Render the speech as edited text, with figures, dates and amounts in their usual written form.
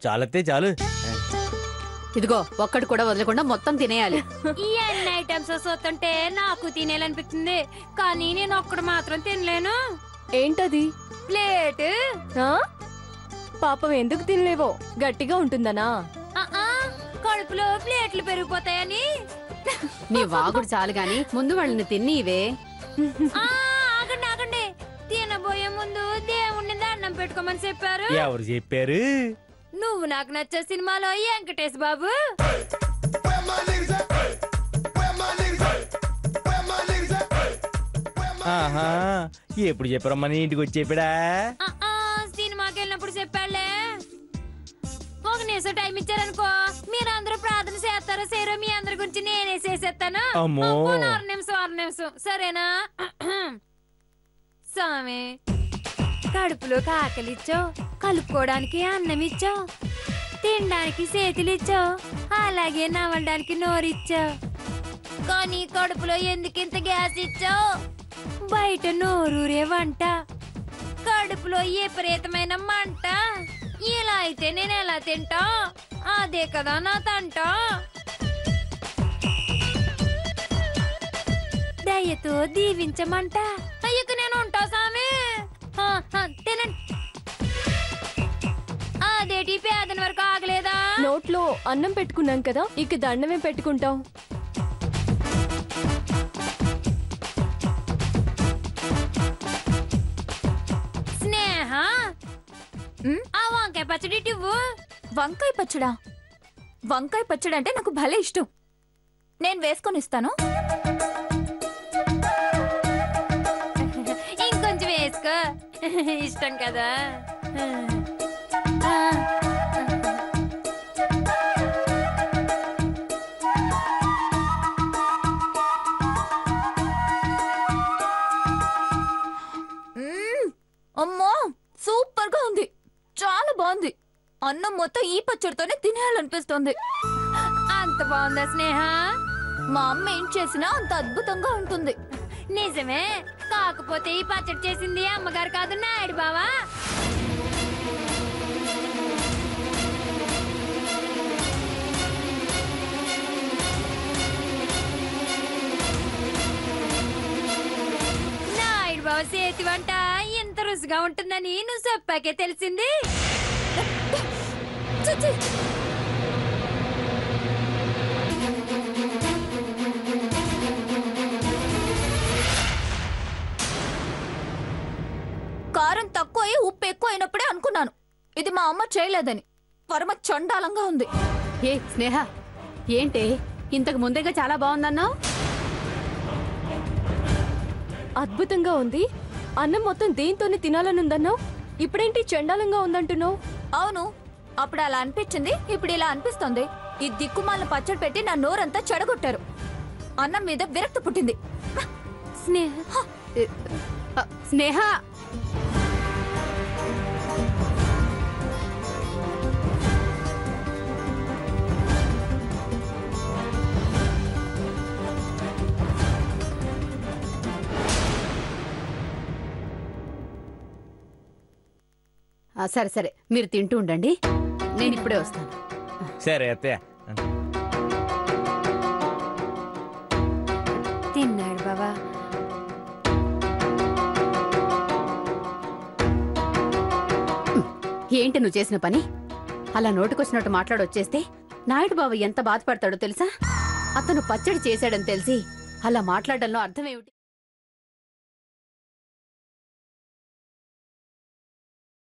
చాలతే చాలు. ఇదిగో ఒక్కడు కూడా వదలకుండా మొత్తం తినేయాలి. ఈ అన్ని ఐటమ్స్ చూస్తుంటే నాకు తినేయాలనిపిస్తుంది, కానీ నేను ఒక్కడు మాత్రం తినలేను. ఏంటది? ప్లేట్. పాపం ఎందుకు తినలేవో? గట్టిగా ఉంటుందనా? కడుపులో ప్లేట్లు పెరిగిపోతాయని. నీ వాగుడు చాలు గాని ముందు వాళ్ళని తిని ఇవే. ఆగండి ఆగండి, తినబోయే ముందు దేవుణ్ణి దండం పెట్టుకోమని చెప్పారు. ఎవరు చెప్పారు? నువ్వు నాకు నచ్చే సినిమాలో వెంకటేష్ బాబు. ఆహా, ఎప్పుడు చెప్పారమ్మా? నీ ఇంటికి వచ్చి చెప్పాడా? సినిమాకి వెళ్ళినప్పుడు చెప్పాళ్లే. ఒక నిమిషం టైం ఇచ్చారనుకో, మీరందరూ ప్రార్థన చేస్తారో సేరో మీ అందరి గురించి నేనే చేసేస్తాను. అమ్మో. 6 నిమిషం సరేనా? స్వామి, కడుపులో ఆకలిచ్చావు, కలుపుకోవడానికి అన్నం ఇచ్చావు, తినడానికి చేతులు ఇచ్చావు, అలాగే నవ్వడానికి నోరిచ్చావు. కానీ కడుపులో ఎందుకింత గ్యాస్ ఇచ్చావు? బయట నోరూరే వంట, కడుపులో విపరీతమైన మంట. ఇలా అయితే నేను ఎలా తింటా? అదే కదా నా తంట. దయతో దీవించమంట. అయ్యక నేను ఉంటా సామి. తినండి. అదేటి పేదన వరకు ఆగలేదా? నోట్లో అన్నం పెట్టుకున్నాం కదా, ఇక దండమే పెట్టుకుంటాం. స్నేహ, ఆ వంకాయ పచ్చడి ఇవ్వు. వంకాయ పచ్చడా? వంకాయ పచ్చడి అంటే నాకు భలే ఇష్టం, నేను వేసుకొని ఇస్తాను. ఇంకొంచెం వేసుకో, ఇష్టం కదా. అమ్మో, సూపర్ గా ఉంది, చాలా బాగుంది. అన్నం మొత్తం ఈ పచ్చడితోనే తినేయాలనిపిస్తుంది. అంత బాగుందా స్నేహ? మా అమ్మ ఏం చేసినా అంత అద్భుతంగా ఉంటుంది. నిజమే, కాకపోతే ఈ పచ్చడి చేసింది అమ్మగారు కాదు, నాయుడు బావా. నాయుడు బావ చేతి వంట ఎంత రుచిగా ఉంటుందని నువ్వు చెప్పాకే తెలిసింది. కారం తక్కువ ఉప్పు ఎక్కువ అయినప్పుడే అనుకున్నాను ఇది మా అమ్మ చేయలేదని. పరమ చండాలంగా ఉంది. ఏ స్నేహ, ఏంటి ఇంతకు ముందేగా చాలా బాగుందన్నావు? అద్భుతంగా ఉంది, అన్నం మొత్తం దేంతోనే తినాలనుందన్నావు, ఇప్పుడేంటి చండాలంగా ఉందంటున్నావు? అవును, అప్పుడు అలా అనిపించింది, ఇప్పుడు ఇలా అనిపిస్తుంది. ఈ దిక్కుమాలను పచ్చడి పెట్టి నా నోరంతా చెడగొట్టారు. అన్నం మీద విరక్తి పుట్టింది. స్నేహ, స్నేహ, సరే సరే, మీరు తింటూ ఉండండి, నేను ఇప్పుడే వస్తాను. సరే అత్తయ్య. తిన్నాడు బావా. ఏంటి నువ్వు చేసిన పని? అలా నోటుకొచ్చినట్టు మాట్లాడొచ్చేస్తే నాయుడు బావ ఎంత బాధపడతాడో తెలుసా? అతను పచ్చడి చేశాడని తెలిసి అలా మాట్లాడడంలో అర్థమేమిటి?